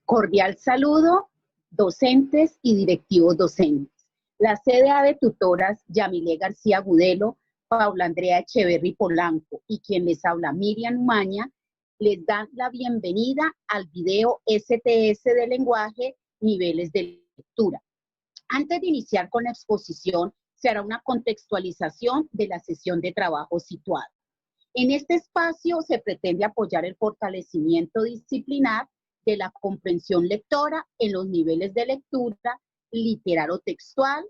Cordial saludo, docentes y directivos docentes. La CDA de tutoras Yamile García Gudelo, Paula Andrea Echeverry Polanco y quien les habla Miriam Umaña, les dan la bienvenida al video STS de lenguaje, niveles de lectura. Antes de iniciar con la exposición, se hará una contextualización de la sesión de trabajo situada. En este espacio se pretende apoyar el fortalecimiento disciplinar de la comprensión lectora en los niveles de lectura literario textual,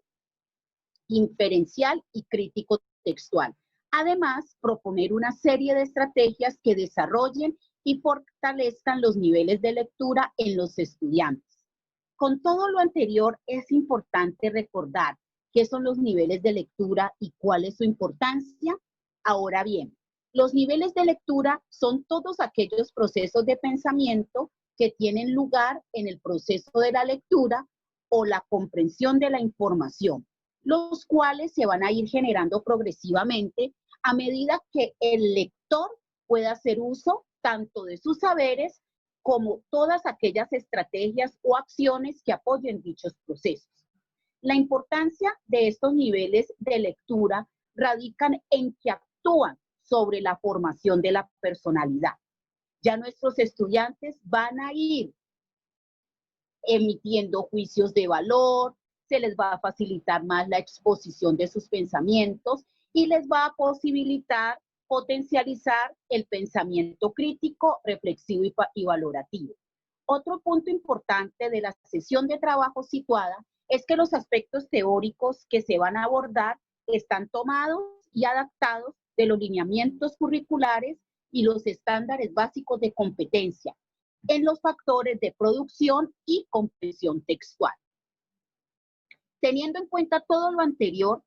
inferencial y crítico textual. Además, proponer una serie de estrategias que desarrollen y fortalezcan los niveles de lectura en los estudiantes. Con todo lo anterior, es importante recordar qué son los niveles de lectura y cuál es su importancia. Ahora bien, los niveles de lectura son todos aquellos procesos de pensamiento que tienen lugar en el proceso de la lectura o la comprensión de la información, los cuales se van a ir generando progresivamente a medida que el lector pueda hacer uso tanto de sus saberes como todas aquellas estrategias o acciones que apoyen dichos procesos. La importancia de estos niveles de lectura radican en que actúan sobre la formación de la personalidad. Ya nuestros estudiantes van a ir emitiendo juicios de valor, se les va a facilitar más la exposición de sus pensamientos y les va a posibilitar potencializar el pensamiento crítico, reflexivo y valorativo. Otro punto importante de la sesión de trabajo situada es que los aspectos teóricos que se van a abordar están tomados y adaptados de los lineamientos curriculares y los estándares básicos de competencia en los factores de producción y comprensión textual. Teniendo en cuenta todo lo anterior,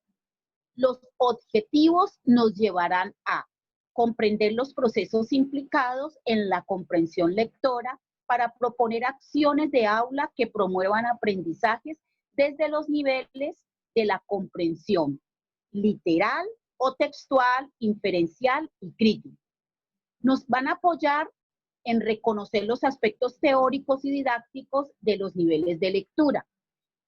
los objetivos nos llevarán a comprender los procesos implicados en la comprensión lectora para proponer acciones de aula que promuevan aprendizajes desde los niveles de la comprensión literal o textual, inferencial y crítica. Nos van a apoyar en reconocer los aspectos teóricos y didácticos de los niveles de lectura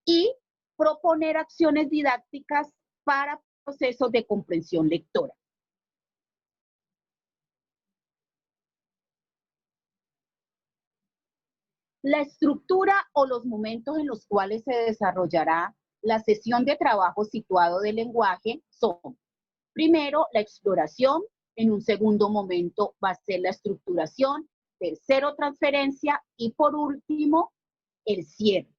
y proponer acciones didácticas para procesos de comprensión lectora. La estructura o los momentos en los cuales se desarrollará la sesión de trabajo situado del lenguaje son, primero, la exploración, en un segundo momento va a ser la estructuración, tercero, transferencia y por último, el cierre.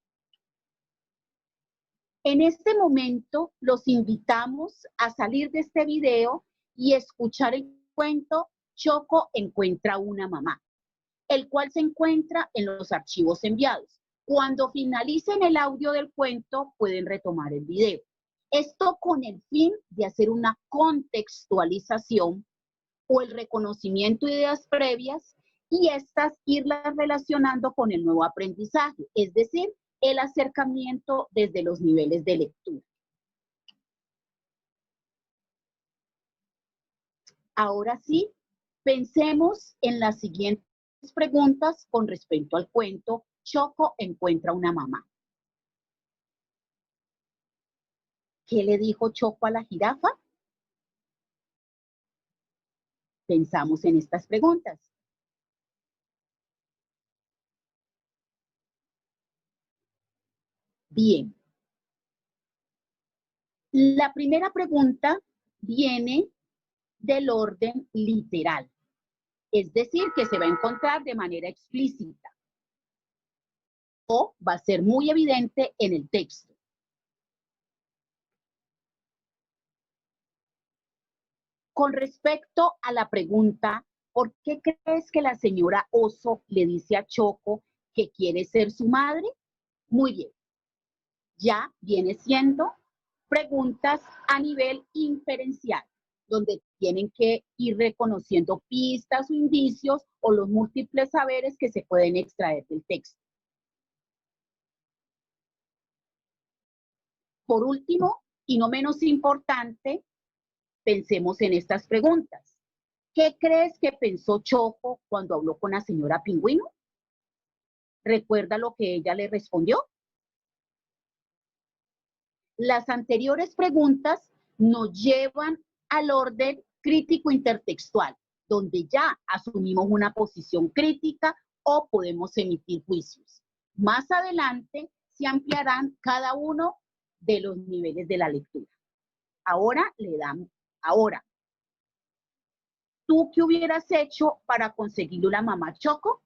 En este momento los invitamos a salir de este video y escuchar el cuento Choco encuentra una mamá, el cual se encuentra en los archivos enviados. Cuando finalicen el audio del cuento, pueden retomar el video. Esto con el fin de hacer una contextualización o el reconocimiento de ideas previas y estas irlas relacionando con el nuevo aprendizaje, es decir, el acercamiento desde los niveles de lectura. Ahora sí, pensemos en las siguientes preguntas con respecto al cuento Choco encuentra una mamá. ¿Qué le dijo Choco a la jirafa? Pensamos en estas preguntas. Bien. La primera pregunta viene del orden literal, es decir, que se va a encontrar de manera explícita o va a ser muy evidente en el texto. Con respecto a la pregunta, ¿por qué crees que la señora Oso le dice a Choco que quiere ser su madre? Muy bien, ya viene siendo preguntas a nivel inferencial, donde tienen que ir reconociendo pistas o indicios o los múltiples saberes que se pueden extraer del texto. Por último, y no menos importante, pensemos en estas preguntas. ¿Qué crees que pensó Choco cuando habló con la señora Pingüino? ¿Recuerda lo que ella le respondió? Las anteriores preguntas nos llevan al orden crítico intertextual, donde ya asumimos una posición crítica o podemos emitir juicios. Más adelante se ampliarán cada uno de los niveles de la lectura. Ahora, ¿tú qué hubieras hecho para conseguir una mamá choco?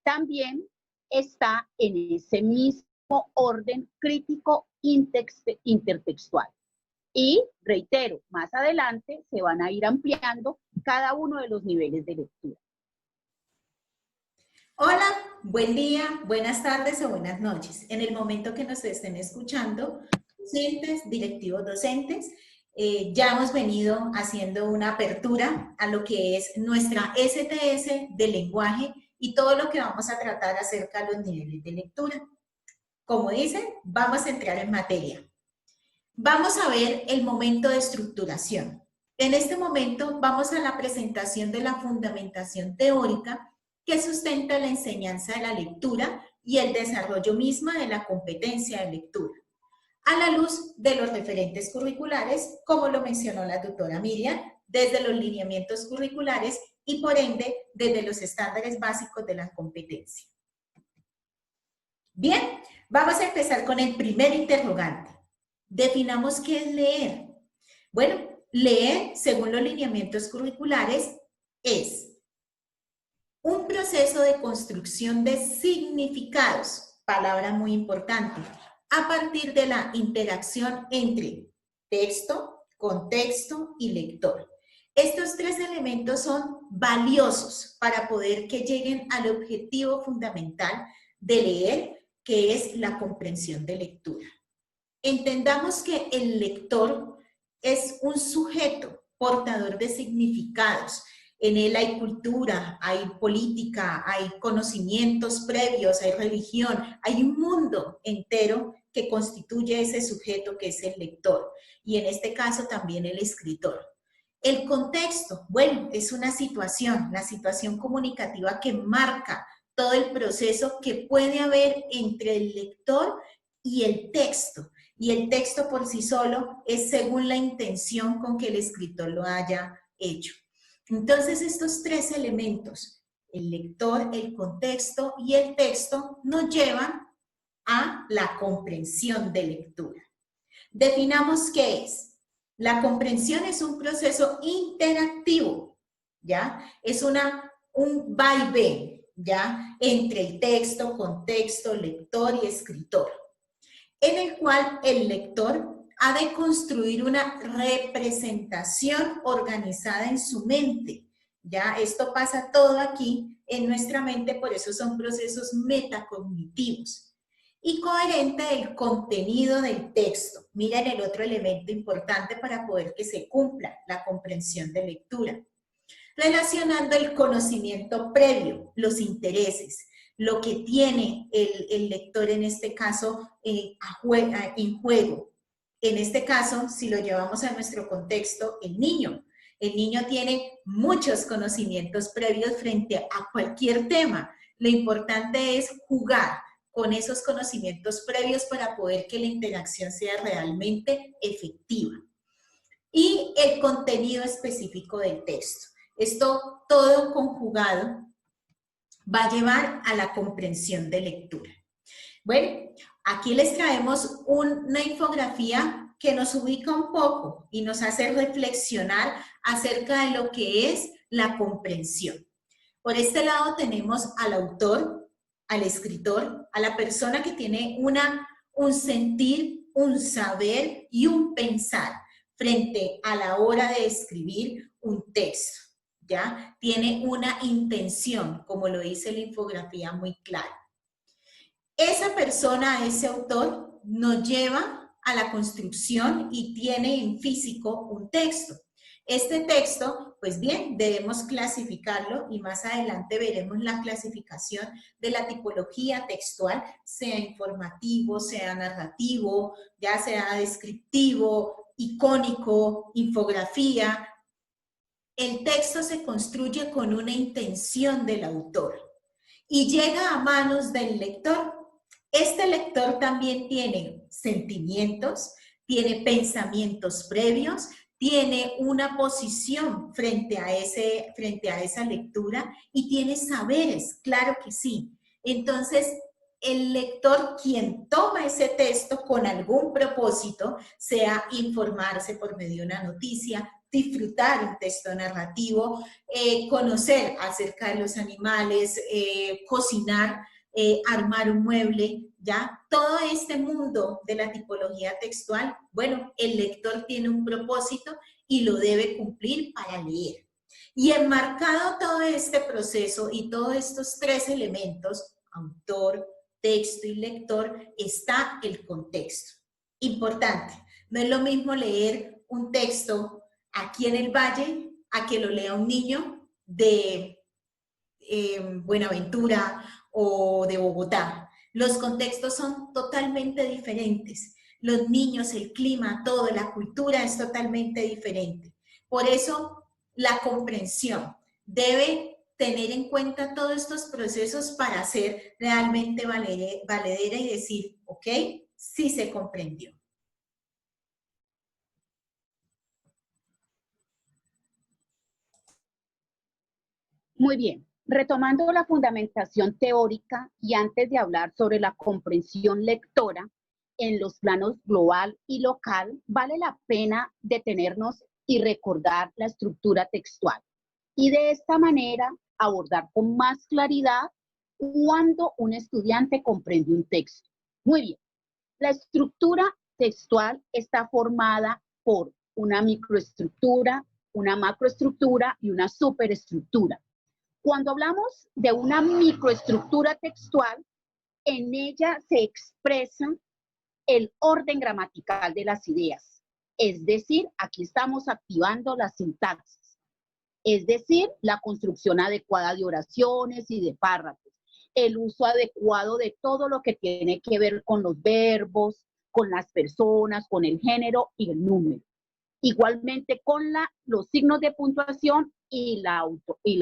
También está en ese mismo orden crítico intertextual. Y reitero, más adelante se van a ir ampliando cada uno de los niveles de lectura. Hola, buen día, buenas tardes o buenas noches. En el momento que nos estén escuchando, docentes, directivos docentes, ya hemos venido haciendo una apertura a lo que es nuestra STS de lenguaje y todo lo que vamos a tratar acerca de los niveles de lectura. Como dicen, vamos a entrar en materia. Vamos a ver el momento de estructuración. En este momento vamos a la presentación de la fundamentación teórica que sustenta la enseñanza de la lectura y el desarrollo misma de la competencia de lectura, a la luz de los referentes curriculares, como lo mencionó la tutora Miriam, desde los lineamientos curriculares y por ende desde los estándares básicos de la competencia. Bien, vamos a empezar con el primer interrogante. Definamos qué es leer. Bueno, leer, según los lineamientos curriculares, es un proceso de construcción de significados, palabra muy importante, a partir de la interacción entre texto, contexto y lector. Estos tres elementos son valiosos para poder que lleguen al objetivo fundamental de leer, que es la comprensión de lectura. Entendamos que el lector es un sujeto portador de significados. En él hay cultura, hay política, hay conocimientos previos, hay religión, hay un mundo entero que constituye ese sujeto que es el lector. Y en este caso también el escritor. El contexto, bueno, es una situación, la situación comunicativa que marca todo el proceso que puede haber entre el lector y el texto. Y el texto por sí solo es según la intención con que el escritor lo haya hecho. Entonces, estos tres elementos, el lector, el contexto y el texto, nos llevan a la comprensión de lectura. Definamos qué es. La comprensión es un proceso interactivo, ¿ya? Es un vaivén, ¿ya? Entre el texto, contexto, lector y escritor, en el cual el lector ha de construir una representación organizada en su mente. Ya, esto pasa todo aquí en nuestra mente, por eso son procesos metacognitivos. Y coherente del contenido del texto. Miren el otro elemento importante para poder que se cumpla la comprensión de lectura. Relacionando el conocimiento previo, los intereses, lo que tiene el lector en este caso en juego. En este caso, si lo llevamos a nuestro contexto, el niño tiene muchos conocimientos previos frente a cualquier tema. Lo importante es jugar con esos conocimientos previos para poder que la interacción sea realmente efectiva. Y el contenido específico del texto. Esto todo conjugado va a llevar a la comprensión de lectura. Bueno, aquí les traemos una infografía que nos ubica un poco y nos hace reflexionar acerca de lo que es la comprensión. Por este lado tenemos al autor, al escritor, a la persona que tiene un sentir, un saber y un pensar frente a la hora de escribir un texto, ¿ya? Tiene una intención, como lo dice la infografía muy clara. Esa persona, ese autor, nos lleva a la construcción y tiene en físico un texto. Este texto, pues bien, debemos clasificarlo y más adelante veremos la clasificación de la tipología textual, sea informativo, sea narrativo, ya sea descriptivo, icónico, infografía. El texto se construye con una intención del autor. y llega a manos del lector. Este lector también tiene sentimientos, tiene pensamientos previos, tiene una posición frente a esa lectura y tiene saberes, claro que sí. Entonces, el lector, quien toma ese texto con algún propósito, sea informarse por medio de una noticia, disfrutar un texto narrativo, conocer acerca de los animales, cocinar, armar un mueble, ¿ya? Todo este mundo de la tipología textual, bueno, el lector tiene un propósito y lo debe cumplir para leer. Y enmarcado todo este proceso y todos estos tres elementos, autor, texto y lector, está el contexto. Importante, no es lo mismo leer un texto aquí en el Valle a que lo lea un niño de Buenaventura o de Bogotá. Los contextos son totalmente diferentes. Los niños, el clima, todo, la cultura es totalmente diferente. Por eso, la comprensión debe tener en cuenta todos estos procesos para ser realmente valedera y decir, ok, sí se comprendió. Muy bien. Retomando la fundamentación teórica y antes de hablar sobre la comprensión lectora en los planos global y local, vale la pena detenernos y recordar la estructura textual y de esta manera abordar con más claridad cuando un estudiante comprende un texto. Muy bien. La estructura textual está formada por una microestructura, una macroestructura y una superestructura. Cuando hablamos de una microestructura textual, en ella se expresa el orden gramatical de las ideas. Es decir, aquí estamos activando la sintaxis. Es decir, la construcción adecuada de oraciones y de párrafos. El uso adecuado de todo lo que tiene que ver con los verbos, con las personas, con el género y el número. Igualmente con los signos de puntuación y la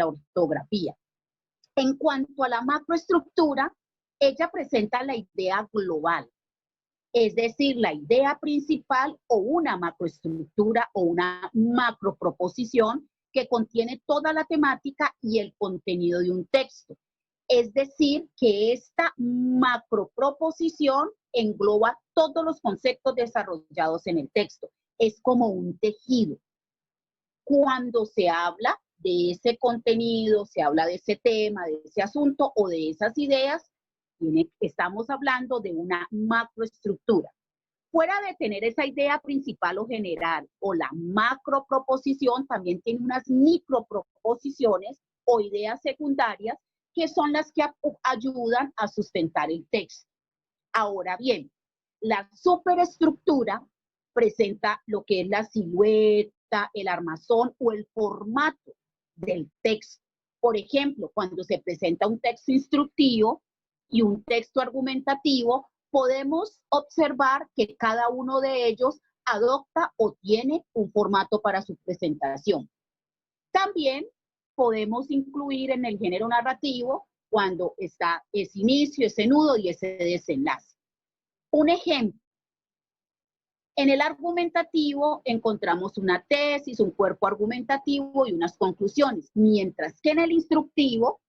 ortografía. En cuanto a la macroestructura, ella presenta la idea global, es decir, la idea principal o una macroestructura o una macroproposición que contiene toda la temática y el contenido de un texto. Es decir, que esta macroproposición engloba todos los conceptos desarrollados en el texto. Es como un tejido. Cuando se habla de ese contenido, se habla de ese tema, de ese asunto o de esas ideas, estamos hablando de una macroestructura. Fuera de tener esa idea principal o general o la macroproposición, también tiene unas microproposiciones o ideas secundarias que son las que ayudan a sustentar el texto. Ahora bien, la superestructura presenta lo que es la silueta, el armazón o el formato del texto. Por ejemplo, cuando se presenta un texto instructivo y un texto argumentativo, podemos observar que cada uno de ellos adopta o tiene un formato para su presentación. También podemos incluir en el género narrativo cuando está ese inicio, ese nudo y ese desenlace. Un ejemplo. En el argumentativo encontramos una tesis, un cuerpo argumentativo y unas conclusiones, mientras que en el instructivo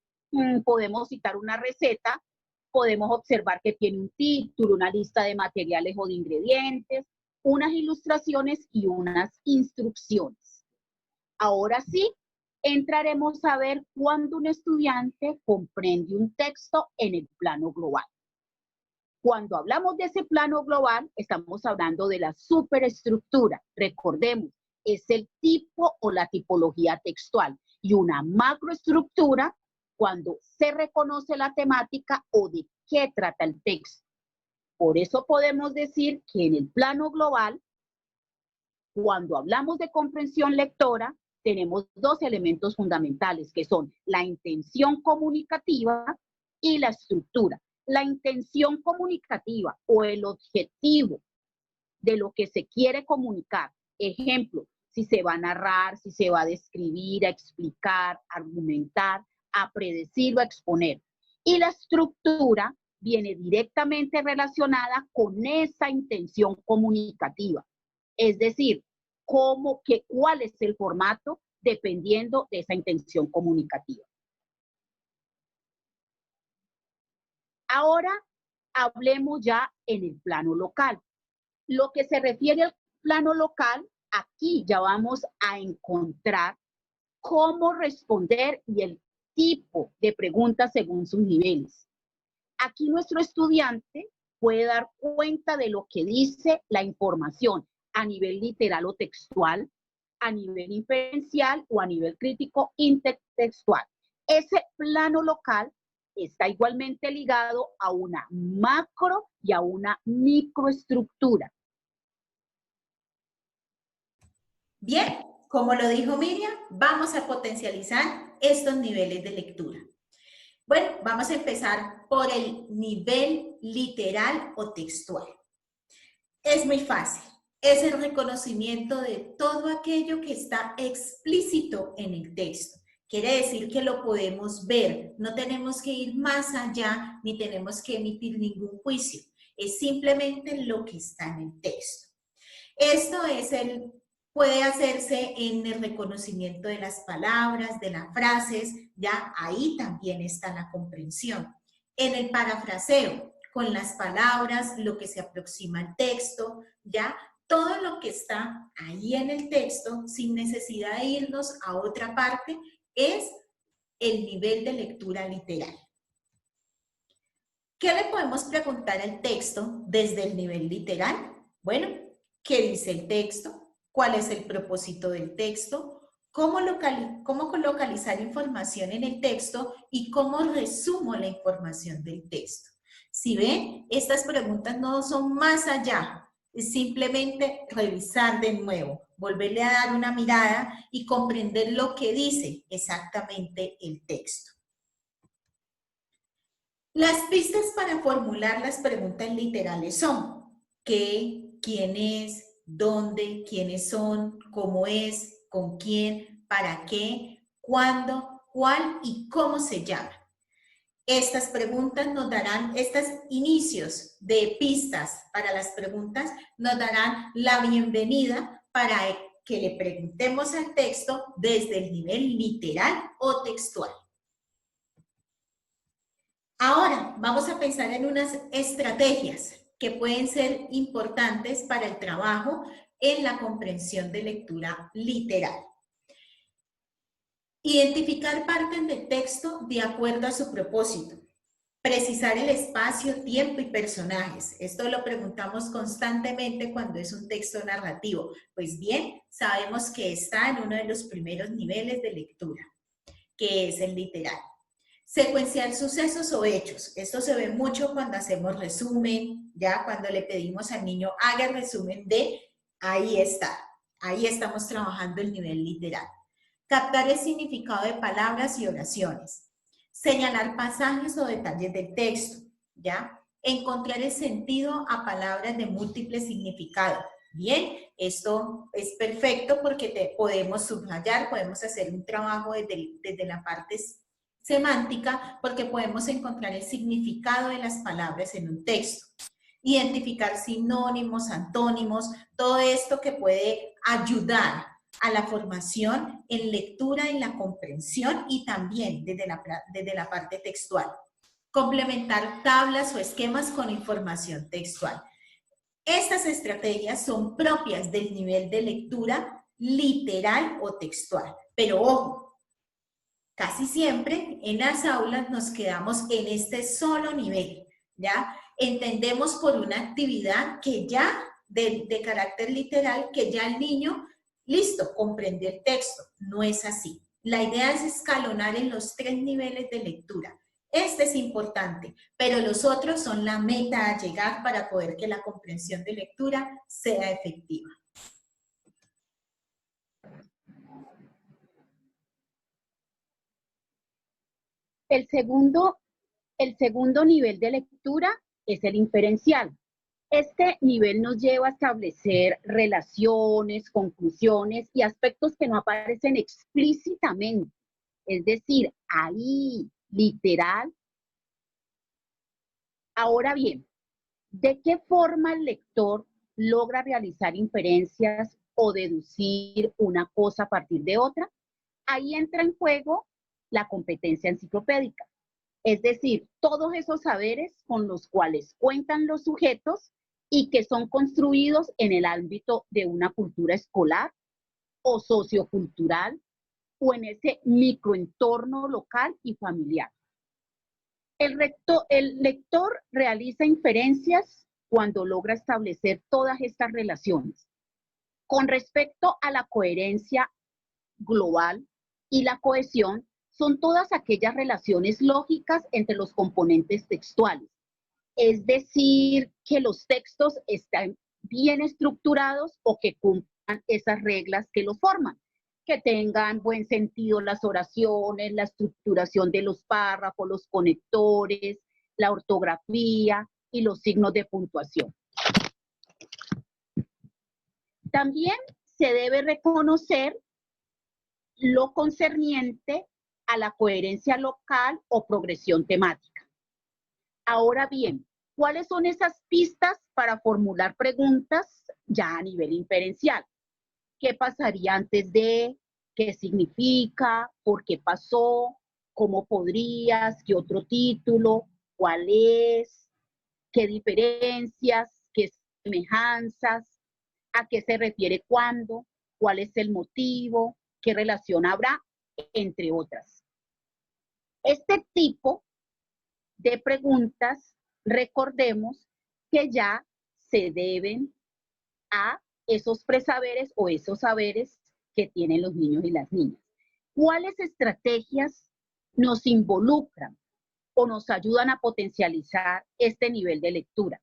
podemos citar una receta, podemos observar que tiene un título, una lista de materiales o de ingredientes, unas ilustraciones y unas instrucciones. Ahora sí, entraremos a ver cuándo un estudiante comprende un texto en el plano global. Cuando hablamos de ese plano global, estamos hablando de la superestructura. Recordemos, es el tipo o la tipología textual. Y una macroestructura, cuando se reconoce la temática o de qué trata el texto. Por eso podemos decir que en el plano global, cuando hablamos de comprensión lectora, tenemos dos elementos fundamentales, que son la intención comunicativa y la estructura. La intención comunicativa o el objetivo de lo que se quiere comunicar. Ejemplo, si se va a narrar, si se va a describir, a explicar, a argumentar, a predecir o a exponer. Y la estructura viene directamente relacionada con esa intención comunicativa. Es decir, cuál es el formato dependiendo de esa intención comunicativa. Ahora hablemos ya en el plano local. Lo que se refiere al plano local, aquí ya vamos a encontrar cómo responder y el tipo de preguntas según sus niveles. Aquí nuestro estudiante puede dar cuenta de lo que dice la información a nivel literal o textual, a nivel inferencial o a nivel crítico intertextual. Ese plano local está igualmente ligado a una macro y a una microestructura. Bien, como lo dijo Miriam, vamos a potencializar estos niveles de lectura. Bueno, vamos a empezar por el nivel literal o textual. Es muy fácil. Es el reconocimiento de todo aquello que está explícito en el texto. Quiere decir que lo podemos ver. No tenemos que ir más allá ni tenemos que emitir ningún juicio. Es simplemente lo que está en el texto. Esto puede hacerse en el reconocimiento de las palabras, de las frases, ya ahí también está la comprensión. En el parafraseo, con las palabras, lo que se aproxima al texto, ya todo lo que está ahí en el texto, sin necesidad de irnos a otra parte, es el nivel de lectura literal. ¿Qué le podemos preguntar al texto desde el nivel literal? Bueno, ¿qué dice el texto? ¿Cuál es el propósito del texto? ¿Cómo localizar información en el texto? Y cómo resumo la información del texto. Si ven, estas preguntas no son más allá, es simplemente revisar de nuevo, volverle a dar una mirada y comprender lo que dice exactamente el texto. Las pistas para formular las preguntas literales son ¿qué? ¿Quién es? ¿Dónde? ¿Quiénes son? ¿Cómo es? ¿Con quién? ¿Para qué? ¿Cuándo? ¿Cuál? ¿Y cómo se llama? Estas preguntas nos darán, estos inicios de pistas para las preguntas nos darán la bienvenida para que le preguntemos al texto desde el nivel literal o textual. Ahora vamos a pensar en unas estrategias que pueden ser importantes para el trabajo en la comprensión de lectura literal. Identificar partes del texto de acuerdo a su propósito. Precisar el espacio, tiempo y personajes. Esto lo preguntamos constantemente cuando es un texto narrativo. Pues bien, sabemos que está en uno de los primeros niveles de lectura, que es el literal. Secuenciar sucesos o hechos. Esto se ve mucho cuando hacemos resumen, ya cuando le pedimos al niño haga el resumen de, ahí está. Ahí estamos trabajando el nivel literal. Captar el significado de palabras y oraciones. Señalar pasajes o detalles del texto, ¿ya? Encontrar el sentido a palabras de múltiples significados. Bien, esto es perfecto porque podemos subrayar, podemos hacer un trabajo desde la parte semántica porque podemos encontrar el significado de las palabras en un texto. Identificar sinónimos, antónimos, todo esto que puede ayudar a la formación en lectura, en la comprensión y también desde la parte textual. Complementar tablas o esquemas con información textual. Estas estrategias son propias del nivel de lectura literal o textual. Pero ojo, casi siempre en las aulas nos quedamos en este solo nivel, ¿ya? Entendemos por una actividad que ya, de carácter literal, que ya el niño, listo, comprendió el texto. No es así. La idea es escalonar en los 3 niveles de lectura. Este es importante, pero los otros son la meta a llegar para poder que la comprensión de lectura sea efectiva. El segundo nivel de lectura es el inferencial. Este nivel nos lleva a establecer relaciones, conclusiones y aspectos que no aparecen explícitamente. Es decir, ahí, literal, Ahora bien, ¿de qué forma el lector logra realizar inferencias o deducir una cosa a partir de otra? Ahí entra en juego la competencia enciclopédica, es decir, todos esos saberes con los cuales cuentan los sujetos y que son construidos en el ámbito de una cultura escolar o sociocultural o en ese microentorno local y familiar. El lector realiza inferencias cuando logra establecer todas estas relaciones. Con respecto a la coherencia global y la cohesión, son todas aquellas relaciones lógicas entre los componentes textuales. Es decir, que los textos están bien estructurados o que cumplan esas reglas que los forman, que tengan buen sentido las oraciones, la estructuración de los párrafos, los conectores, la ortografía y los signos de puntuación. También se debe reconocer lo concerniente a la coherencia local o progresión temática. Ahora bien, ¿cuáles son esas pistas para formular preguntas ya a nivel inferencial? ¿Qué pasaría antes de? ¿Qué significa? ¿Por qué pasó? ¿Cómo podrías? ¿Qué otro título? ¿Cuál es? ¿Qué diferencias? ¿Qué semejanzas? ¿A qué se refiere cuándo? ¿Cuál es el motivo? ¿Qué relación habrá? Entre otras. Este tipo de preguntas, recordemos que ya se deben a esos presaberes o esos saberes que tienen los niños y las niñas. ¿Cuáles estrategias nos involucran o nos ayudan a potencializar este nivel de lectura?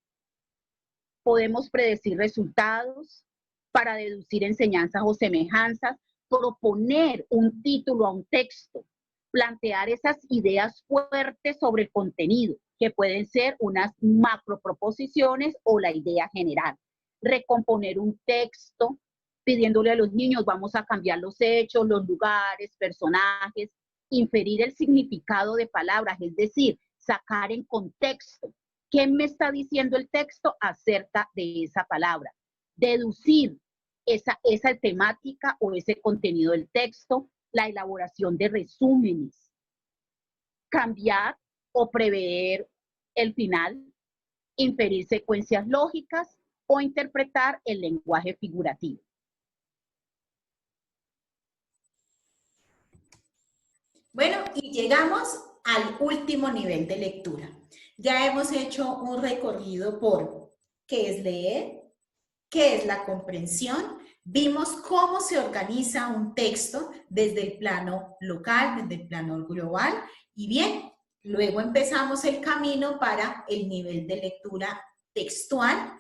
Podemos predecir resultados para deducir enseñanzas o semejanzas, proponer un título a un texto, plantear esas ideas fuertes sobre el contenido, que pueden ser unas macroproposiciones o la idea general. Recomponer un texto, pidiéndole a los niños, vamos a cambiar los hechos, los lugares, personajes, inferir el significado de palabras, es decir, sacar en contexto qué me está diciendo el texto acerca de esa palabra, deducir esa temática o ese contenido del texto, la elaboración de resúmenes, cambiar o prever el final, inferir secuencias lógicas o interpretar el lenguaje figurativo. Bueno, y llegamos al último nivel de lectura. Ya hemos hecho un recorrido por qué es leer, qué es la comprensión. Vimos cómo se organiza un texto desde el plano local, desde el plano global. Y bien, luego empezamos el camino para el nivel de lectura textual,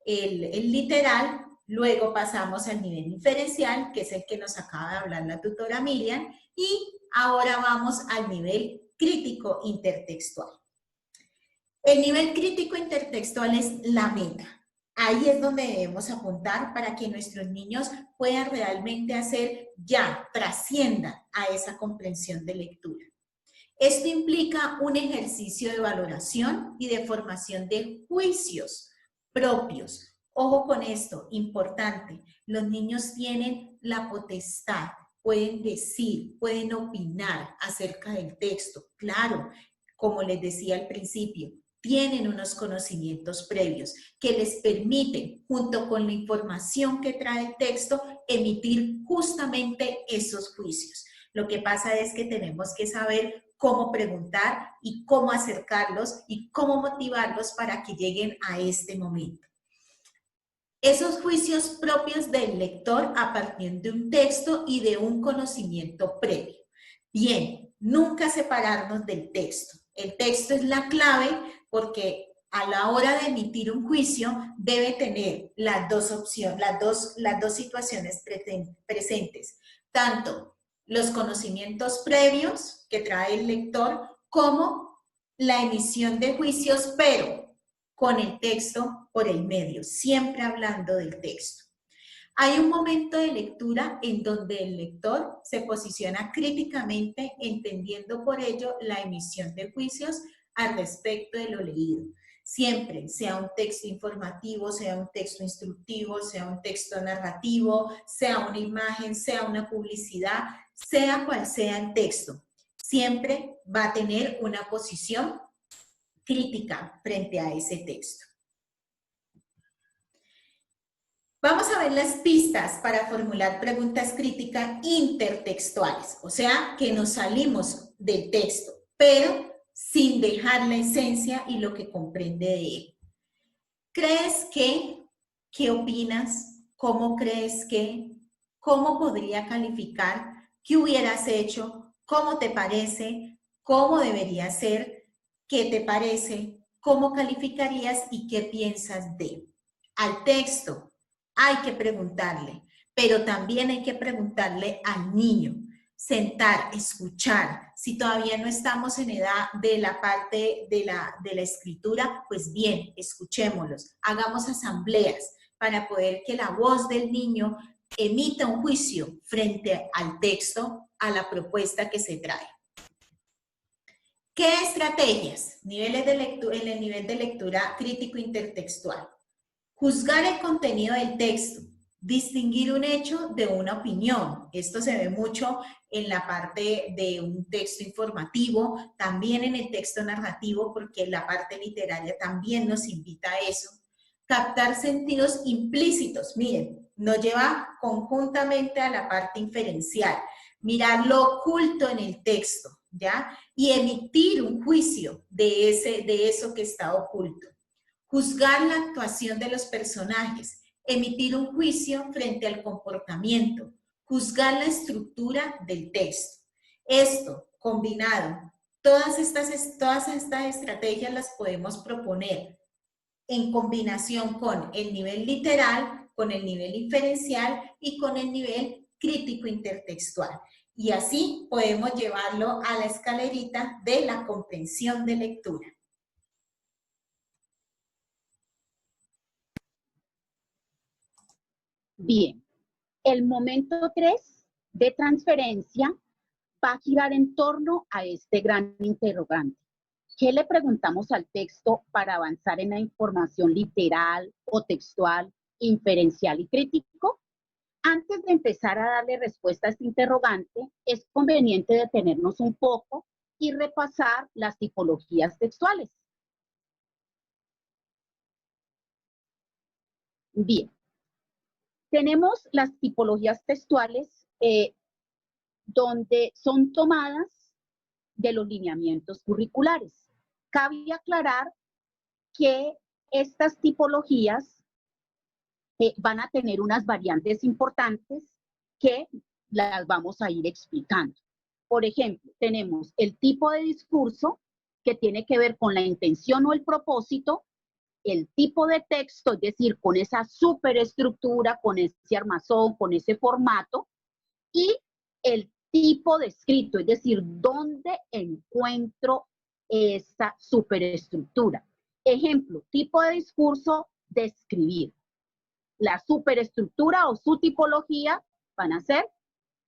el literal. Luego pasamos al nivel inferencial, que es el que nos acaba de hablar la tutora Miriam. Y ahora vamos al nivel crítico intertextual. El nivel crítico intertextual es la meta. Ahí es donde debemos apuntar para que nuestros niños puedan realmente hacer ya, trasciendan a esa comprensión de lectura. Esto implica un ejercicio de valoración y de formación de juicios propios. Ojo con esto, importante, los niños tienen la potestad, pueden decir, pueden opinar acerca del texto. Claro, como les decía al principio, tienen unos conocimientos previos que les permiten, junto con la información que trae el texto, emitir justamente esos juicios. Lo que pasa es que tenemos que saber cómo preguntar y cómo acercarlos y cómo motivarlos para que lleguen a este momento. Esos juicios propios del lector a partir de un texto y de un conocimiento previo. Bien, nunca separarnos del texto. El texto es la clave porque a la hora de emitir un juicio debe tener las dos opciones, las dos situaciones presentes, tanto los conocimientos previos que trae el lector como la emisión de juicios, pero con el texto por el medio, siempre hablando del texto. Hay un momento de lectura en donde el lector se posiciona críticamente, entendiendo por ello la emisión de juicios al respecto de lo leído. Siempre, sea un texto informativo, sea un texto instructivo, sea un texto narrativo, sea una imagen, sea una publicidad, sea cual sea el texto, siempre va a tener una posición crítica frente a ese texto. Vamos a ver las pistas para formular preguntas críticas intertextuales, o sea, que nos salimos del texto, pero sin dejar la esencia y lo que comprende de él. ¿Crees que? ¿Qué opinas? ¿Cómo crees que? ¿Cómo podría calificar? ¿Qué hubieras hecho? ¿Cómo te parece? ¿Cómo debería ser? ¿Qué te parece? ¿Cómo calificarías y qué piensas de? Al texto hay que preguntarle, pero también hay que preguntarle al niño. Sentar, escuchar. Si todavía no estamos en edad de la parte de la escritura, pues bien, escuchémoslos. Hagamos asambleas para poder que la voz del niño emita un juicio frente al texto, a la propuesta que se trae. ¿Qué estrategias? Niveles de lectura, en el nivel de lectura crítico intertextual. Juzgar el contenido del texto. Distinguir un hecho de una opinión. Esto se ve mucho en la parte de un texto informativo, también en el texto narrativo, porque la parte literaria también nos invita a eso. Captar sentidos implícitos. Miren, nos lleva conjuntamente a la parte inferencial. Mirar lo oculto en el texto, ¿ya? Y emitir un juicio de eso que está oculto. Juzgar la actuación de los personajes, emitir un juicio frente al comportamiento, juzgar la estructura del texto. Esto, combinado, todas estas estrategias las podemos proponer en combinación con el nivel literal, con el nivel inferencial y con el nivel crítico intertextual. Y así podemos llevarlo a la escalerita de la comprensión de lectura. Bien, el momento 3 de transferencia va a girar en torno a este gran interrogante. ¿Qué le preguntamos al texto para avanzar en la información literal o textual, inferencial y crítico? Antes de empezar a darle respuesta a este interrogante, es conveniente detenernos un poco y repasar las tipologías textuales. Bien, tenemos las tipologías textuales donde son tomadas de los lineamientos curriculares. Cabe aclarar que estas tipologías van a tener unas variantes importantes que las vamos a ir explicando. Por ejemplo, tenemos el tipo de discurso que tiene que ver con la intención o el propósito, el tipo de texto, es decir, con esa superestructura, con ese armazón, con ese formato, y el tipo de escrito, es decir, dónde encuentro esa superestructura. Ejemplo, tipo de discurso, describir. La superestructura o su tipología van a ser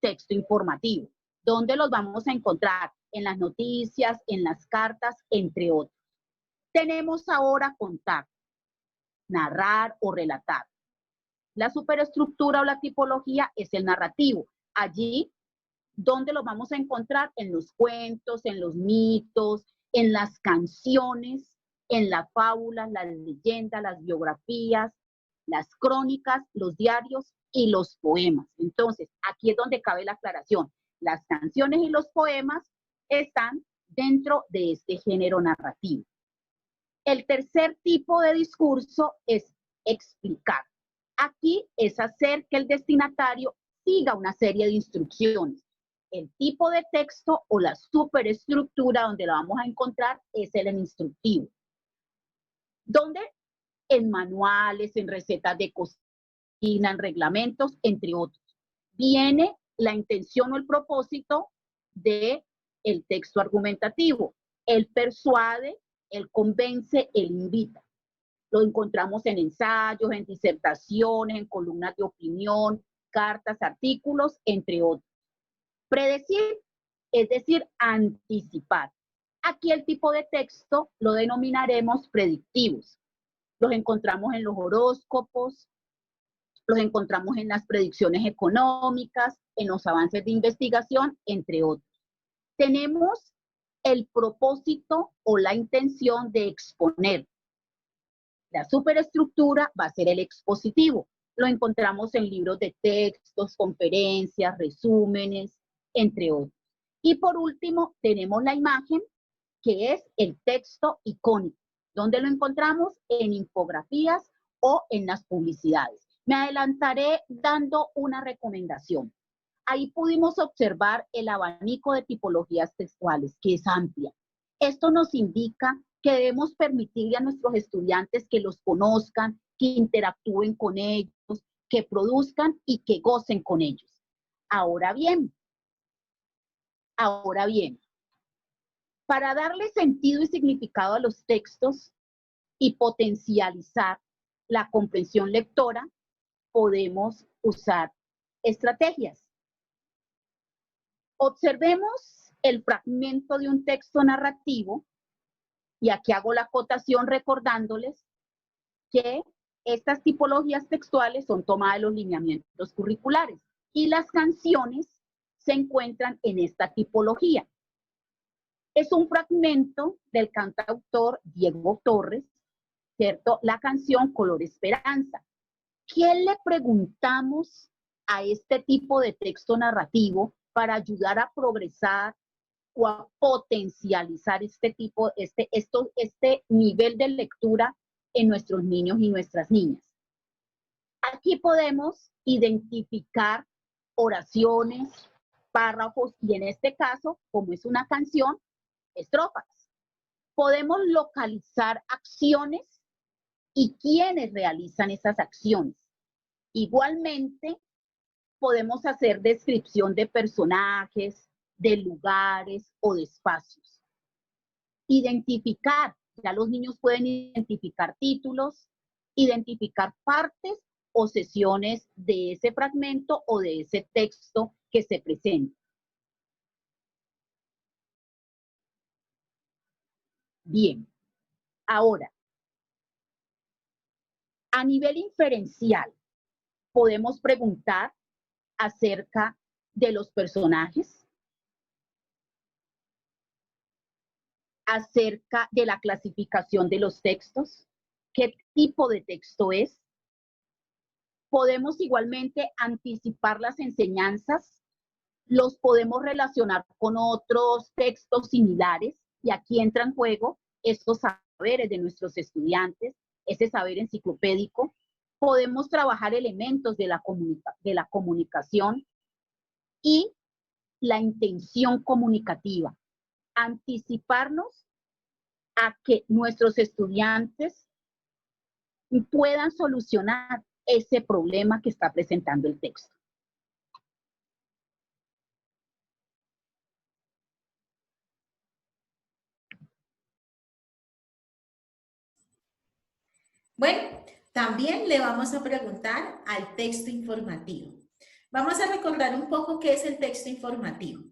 texto informativo. ¿Dónde los vamos a encontrar? En las noticias, en las cartas, entre otros. Tenemos ahora contar, narrar o relatar. La superestructura o la tipología es el narrativo. Allí, ¿dónde lo vamos a encontrar? En los cuentos, en los mitos, en las canciones, en las fábulas, las leyendas, las biografías, las crónicas, los diarios y los poemas. Entonces, aquí es donde cabe la aclaración. Las canciones y los poemas están dentro de este género narrativo. El tercer tipo de discurso es explicar. Aquí es hacer que el destinatario siga una serie de instrucciones. El tipo de texto o la superestructura donde la vamos a encontrar es el instructivo. Donde en manuales, en recetas de cocina, en reglamentos, entre otros. Viene la intención o el propósito del texto argumentativo. Él persuade, él convence, él invita. Lo encontramos en ensayos, en disertaciones, en columnas de opinión, cartas, artículos, entre otros. Predecir, es decir, anticipar. Aquí el tipo de texto lo denominaremos predictivos. Los encontramos en los horóscopos, los encontramos en las predicciones económicas, en los avances de investigación, entre otros. Tenemos el propósito o la intención de exponer. La superestructura va a ser el expositivo. Lo encontramos en libros de textos, conferencias, resúmenes, entre otros. Y por último, tenemos la imagen, que es el texto icónico. ¿Dónde lo encontramos? En infografías o en las publicidades. Me adelantaré dando una recomendación. Ahí pudimos observar el abanico de tipologías textuales, que es amplia. Esto nos indica que debemos permitirle a nuestros estudiantes que los conozcan, que interactúen con ellos, que produzcan y que gocen con ellos. Ahora bien, para darle sentido y significado a los textos y potencializar la comprensión lectora, podemos usar estrategias. Observemos el fragmento de un texto narrativo, y aquí hago la acotación recordándoles que estas tipologías textuales son tomadas de los lineamientos curriculares y las canciones se encuentran en esta tipología. Es un fragmento del cantautor Diego Torres, ¿cierto? La canción Color Esperanza. ¿Qué le preguntamos a este tipo de texto narrativo para ayudar a progresar o a potencializar este nivel de lectura en nuestros niños y nuestras niñas? Aquí podemos identificar oraciones, párrafos y en este caso, como es una canción, estrofas. Podemos localizar acciones y quiénes realizan esas acciones. Igualmente, podemos hacer descripción de personajes, de lugares o de espacios. Identificar, ya los niños pueden identificar títulos, identificar partes o sesiones de ese fragmento o de ese texto que se presenta. Bien, ahora, a nivel inferencial, podemos preguntar acerca de los personajes, acerca de la clasificación de los textos, qué tipo de texto es. Podemos igualmente anticipar las enseñanzas, los podemos relacionar con otros textos similares y aquí entra en juego estos saberes de nuestros estudiantes, ese saber enciclopédico. Podemos trabajar elementos de la comunicación y la intención comunicativa. Anticiparnos a que nuestros estudiantes puedan solucionar ese problema que está presentando el texto. Bueno, también le vamos a preguntar al texto informativo. Vamos a recordar un poco qué es el texto informativo.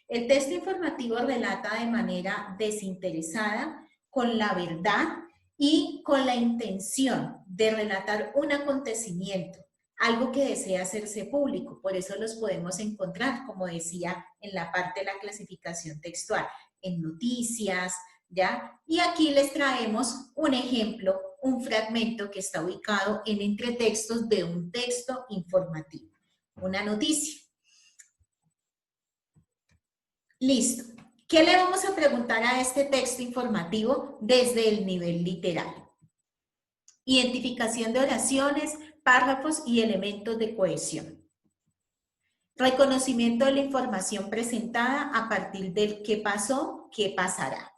El texto informativo relata de manera desinteresada, con la verdad y con la intención de relatar un acontecimiento, algo que desea hacerse público. Por eso los podemos encontrar, como decía, en la parte de la clasificación textual, en noticias, ¿ya? Y aquí les traemos un ejemplo, un fragmento que está ubicado en entretextos de un texto informativo, una noticia. Listo. ¿Qué le vamos a preguntar a este texto informativo desde el nivel literario? Identificación de oraciones, párrafos y elementos de cohesión. Reconocimiento de la información presentada a partir del qué pasó, qué pasará.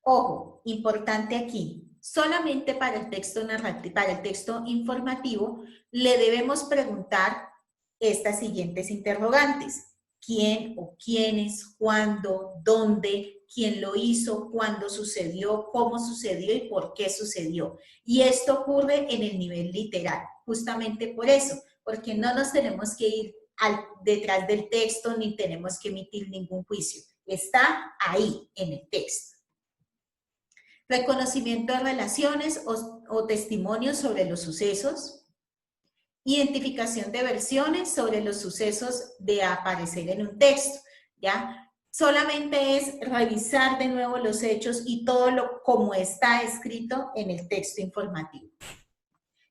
Ojo, importante aquí, solamente para el texto narrativo, para el texto informativo, le debemos preguntar estas siguientes interrogantes. ¿Quién o quiénes? ¿Cuándo? ¿Dónde? ¿Quién lo hizo? ¿Cuándo sucedió? ¿Cómo sucedió? ¿Y por qué sucedió? Y esto ocurre en el nivel literal, justamente por eso, porque no nos tenemos que ir detrás del texto ni tenemos que emitir ningún juicio. está ahí en el texto. Reconocimiento de relaciones o testimonios sobre los sucesos. Identificación de versiones sobre los sucesos de aparecer en un texto, ¿ya? Solamente es revisar de nuevo los hechos y todo lo como está escrito en el texto informativo.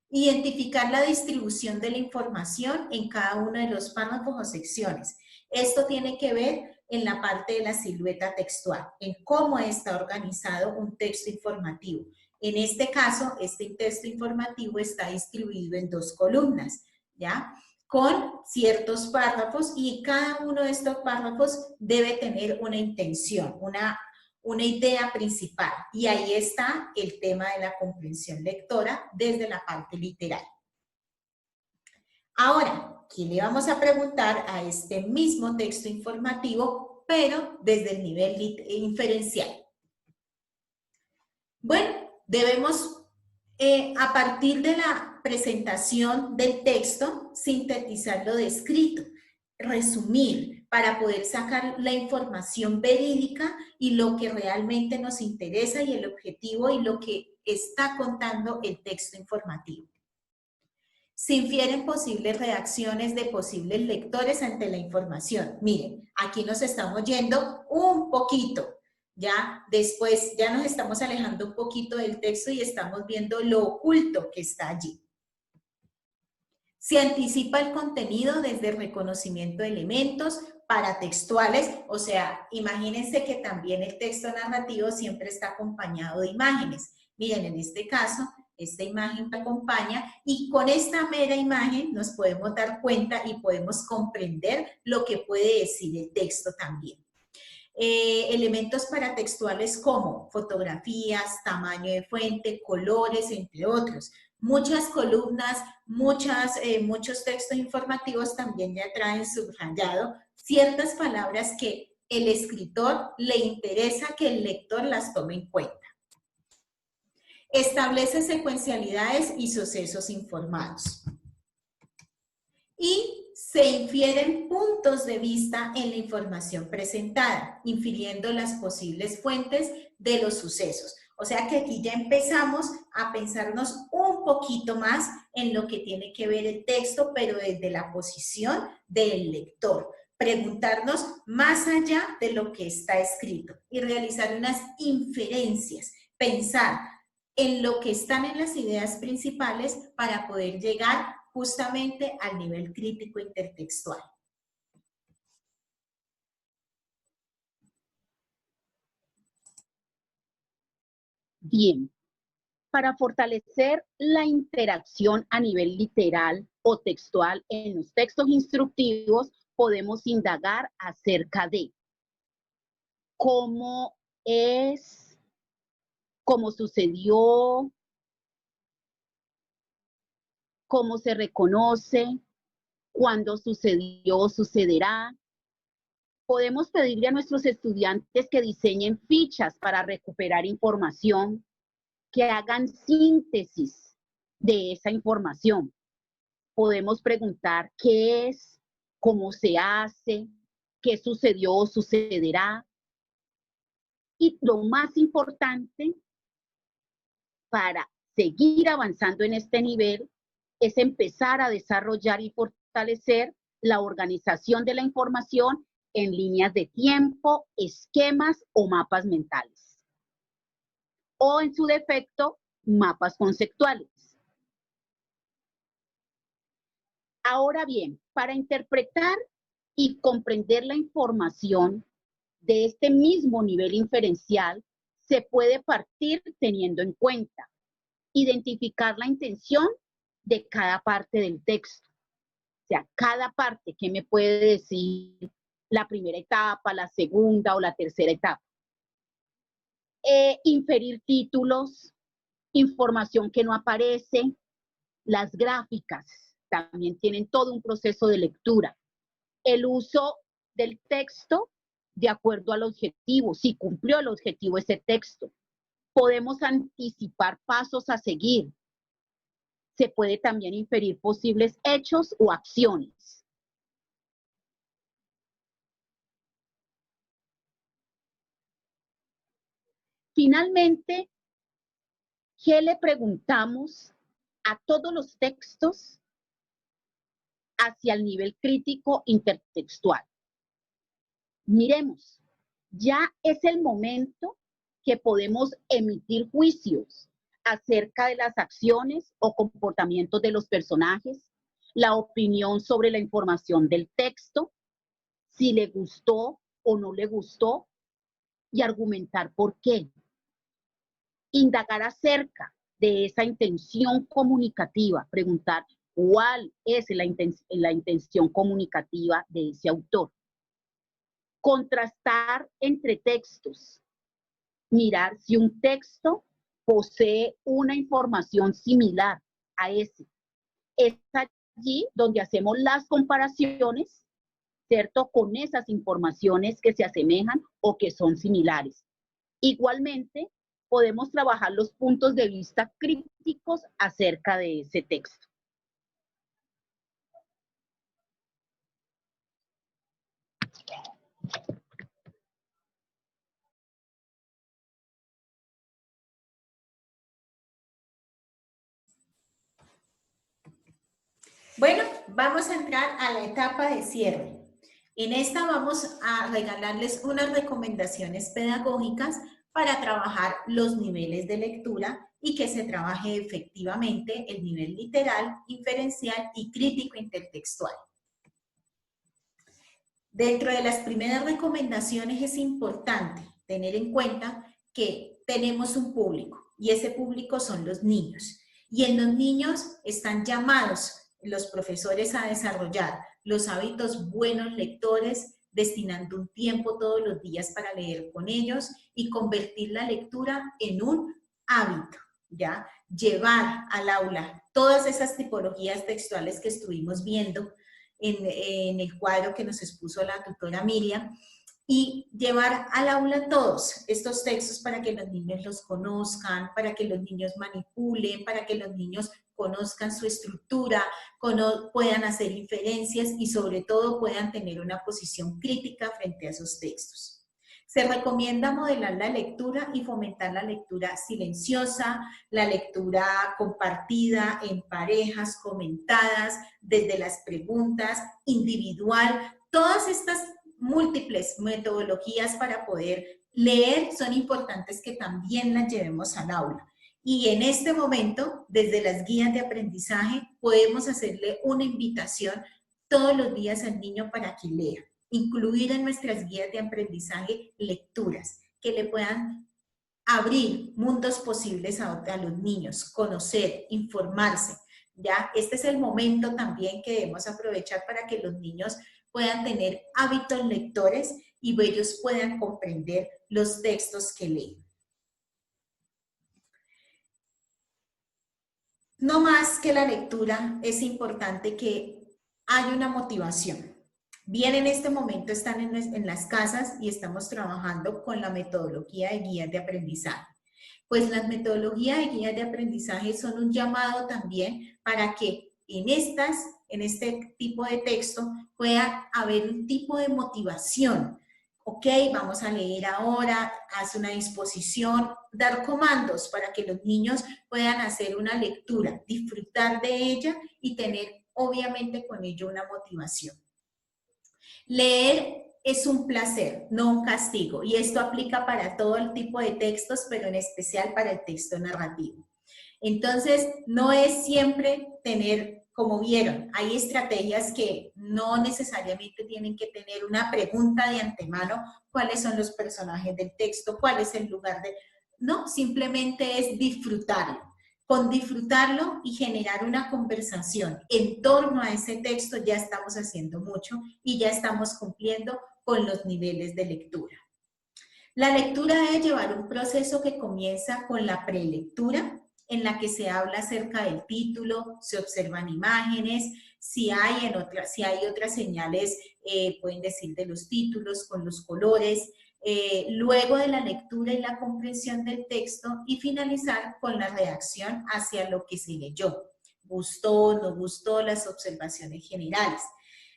Identificar la distribución de la información en cada uno de los párrafos o secciones. Esto tiene que ver en la parte de la silueta textual, en cómo está organizado un texto informativo. En este caso, este texto informativo está distribuido en 2 columnas, ¿ya? Con ciertos párrafos y cada uno de estos párrafos debe tener una intención, una idea principal. Y ahí está el tema de la comprensión lectora desde la parte literal. Ahora, ¿qué le vamos a preguntar a este mismo texto informativo, pero desde el nivel inferencial? Bueno, debemos, a partir de la presentación del texto, sintetizar lo descrito, resumir, para poder sacar la información verídica y lo que realmente nos interesa y el objetivo y lo que está contando el texto informativo. Se infieren posibles reacciones de posibles lectores ante la información. Miren, aquí nos estamos yendo un poquito, ya después ya nos estamos alejando un poquito del texto y estamos viendo lo oculto que está allí. Se anticipa el contenido desde el reconocimiento de elementos paratextuales, o sea, imagínense que también el texto narrativo siempre está acompañado de imágenes. Miren, en este caso, esta imagen que acompaña y con esta mera imagen nos podemos dar cuenta y podemos comprender lo que puede decir el texto también. Elementos paratextuales como fotografías, tamaño de fuente, colores, entre otros. Muchas columnas, muchos textos informativos también ya traen subrayado ciertas palabras que el escritor le interesa que el lector las tome en cuenta. Establece secuencialidades y sucesos informados. Y se infieren puntos de vista en la información presentada, infiriendo las posibles fuentes de los sucesos. O sea que aquí ya empezamos a pensarnos un poquito más en lo que tiene que ver el texto, pero desde la posición del lector. Preguntarnos más allá de lo que está escrito y realizar unas inferencias, pensar en lo que están en las ideas principales para poder llegar justamente al nivel crítico intertextual. Bien, para fortalecer la interacción a nivel literal o textual en los textos instructivos, podemos indagar acerca de cómo es, cómo sucedió, cómo se reconoce, cuándo sucedió o sucederá. Podemos pedirle a nuestros estudiantes que diseñen fichas para recuperar información, que hagan síntesis de esa información. Podemos preguntar qué es, cómo se hace, qué sucedió o sucederá. Y lo más importante para seguir avanzando en este nivel es empezar a desarrollar y fortalecer la organización de la información en líneas de tiempo, esquemas o mapas mentales. O en su defecto, mapas conceptuales. Ahora bien, para interpretar y comprender la información de este mismo nivel inferencial, se puede partir teniendo en cuenta identificar la intención de cada parte del texto. O sea, cada parte, ¿qué me puede decir la primera etapa, la segunda o la tercera etapa? Inferir títulos, información que no aparece, las gráficas también tienen todo un proceso de lectura. El uso del texto de acuerdo al objetivo, si cumplió el objetivo ese texto. Podemos anticipar pasos a seguir. Se puede también inferir posibles hechos o acciones. Finalmente, ¿qué le preguntamos a todos los textos hacia el nivel crítico intertextual? Miremos, ya es el momento que podemos emitir juicios acerca de las acciones o comportamientos de los personajes, la opinión sobre la información del texto, si le gustó o no le gustó, y argumentar por qué. Indagar acerca de esa intención comunicativa, preguntar cuál es la intención comunicativa de ese autor. Contrastar entre textos, mirar si un texto posee una información similar a ese. Es allí donde hacemos las comparaciones, ¿cierto?, con esas informaciones que se asemejan o que son similares. Igualmente, podemos trabajar los puntos de vista críticos acerca de ese texto. Bueno, vamos a entrar a la etapa de cierre. En esta vamos a regalarles unas recomendaciones pedagógicas para trabajar los niveles de lectura y que se trabaje efectivamente el nivel literal, inferencial y crítico intertextual. Dentro de las primeras recomendaciones es importante tener en cuenta que tenemos un público y ese público son los niños. Y en los niños están llamados los profesores a desarrollar los hábitos buenos lectores, destinando un tiempo todos los días para leer con ellos y convertir la lectura en un hábito, ¿ya? Llevar al aula todas esas tipologías textuales que estuvimos viendo en el cuadro que nos expuso la tutora Miriam, y llevar al aula todos estos textos para que los niños los conozcan, para que los niños manipulen, para que los niños conozcan su estructura, puedan hacer inferencias y sobre todo puedan tener una posición crítica frente a esos textos. Se recomienda modelar la lectura y fomentar la lectura silenciosa, la lectura compartida en parejas, comentadas, desde las preguntas, individual. Todas estas múltiples metodologías para poder leer son importantes que también las llevemos al aula. Y en este momento, desde las guías de aprendizaje, podemos hacerle una invitación todos los días al niño para que lea. Incluir en nuestras guías de aprendizaje lecturas que le puedan abrir mundos posibles a los niños, conocer, informarse. ¿Ya? Este es el momento también que debemos aprovechar para que los niños puedan tener hábitos lectores y ellos puedan comprender los textos que leen. No más que la lectura, es importante que haya una motivación. Bien, en este momento están en las casas y estamos trabajando con la metodología de guías de aprendizaje. Pues las metodologías de guías de aprendizaje son un llamado también para que en este tipo de texto pueda haber un tipo de motivación. Ok, vamos a leer ahora, haz una disposición, dar comandos para que los niños puedan hacer una lectura, disfrutar de ella y tener obviamente con ello una motivación. Leer es un placer, no un castigo, y esto aplica para todo el tipo de textos, pero en especial para el texto narrativo. Entonces, no es siempre tener, como vieron, hay estrategias que no necesariamente tienen que tener una pregunta de antemano, cuáles son los personajes del texto, cuál es el lugar de... No, simplemente es disfrutarlo. Con disfrutarlo y generar una conversación en torno a ese texto ya estamos haciendo mucho y ya estamos cumpliendo con los niveles de lectura. La lectura debe llevar un proceso que comienza con la prelectura, en la que se habla acerca del título, se observan imágenes, si hay otras señales, pueden decir de los títulos, con los colores, luego de la lectura y la comprensión del texto y finalizar con la reacción hacia lo que se leyó. ¿Gustó, no gustó? Las observaciones generales.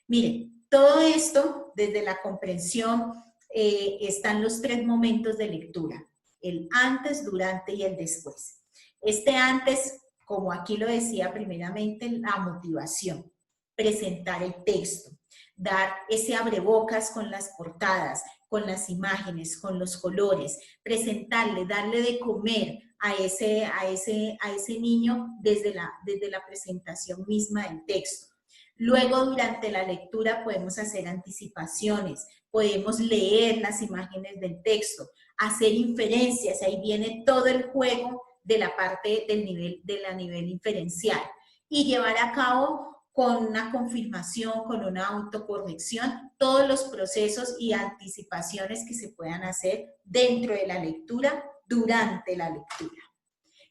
Miren, todo esto, desde la comprensión, están los 3 momentos de lectura. el antes, durante y el después. Este antes, como aquí lo decía primeramente, la motivación, presentar el texto, dar ese abrebocas con las portadas, con las imágenes, con los colores, presentarle, darle de comer a ese niño desde la presentación misma del texto. Luego, durante la lectura podemos hacer anticipaciones, podemos leer las imágenes del texto, hacer inferencias, ahí viene todo el juego de la parte del nivel inferencial, y llevar a cabo con una confirmación, con una autocorrección, todos los procesos y anticipaciones que se puedan hacer dentro de la lectura, durante la lectura.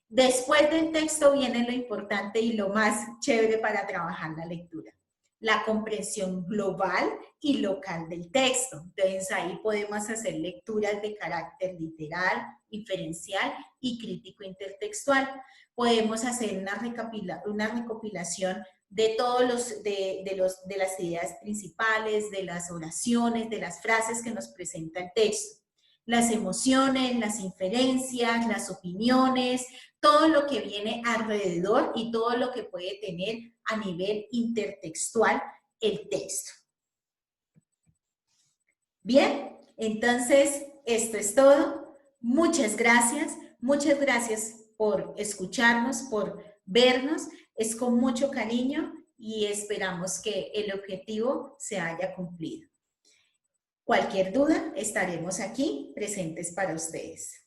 Después del texto viene lo importante y lo más chévere para trabajar la lectura: la comprensión global y local del texto. Entonces ahí podemos hacer lecturas de carácter literal, inferencial y crítico intertextual. Podemos hacer una recopilación de todos de las ideas principales, de las oraciones, de las frases que nos presenta el texto. Las emociones, las inferencias, las opiniones, todo lo que viene alrededor y todo lo que puede tener a nivel intertextual el texto. Bien, entonces esto es todo. Muchas gracias por escucharnos, por vernos. Es con mucho cariño y esperamos que el objetivo se haya cumplido. Cualquier duda, estaremos aquí presentes para ustedes.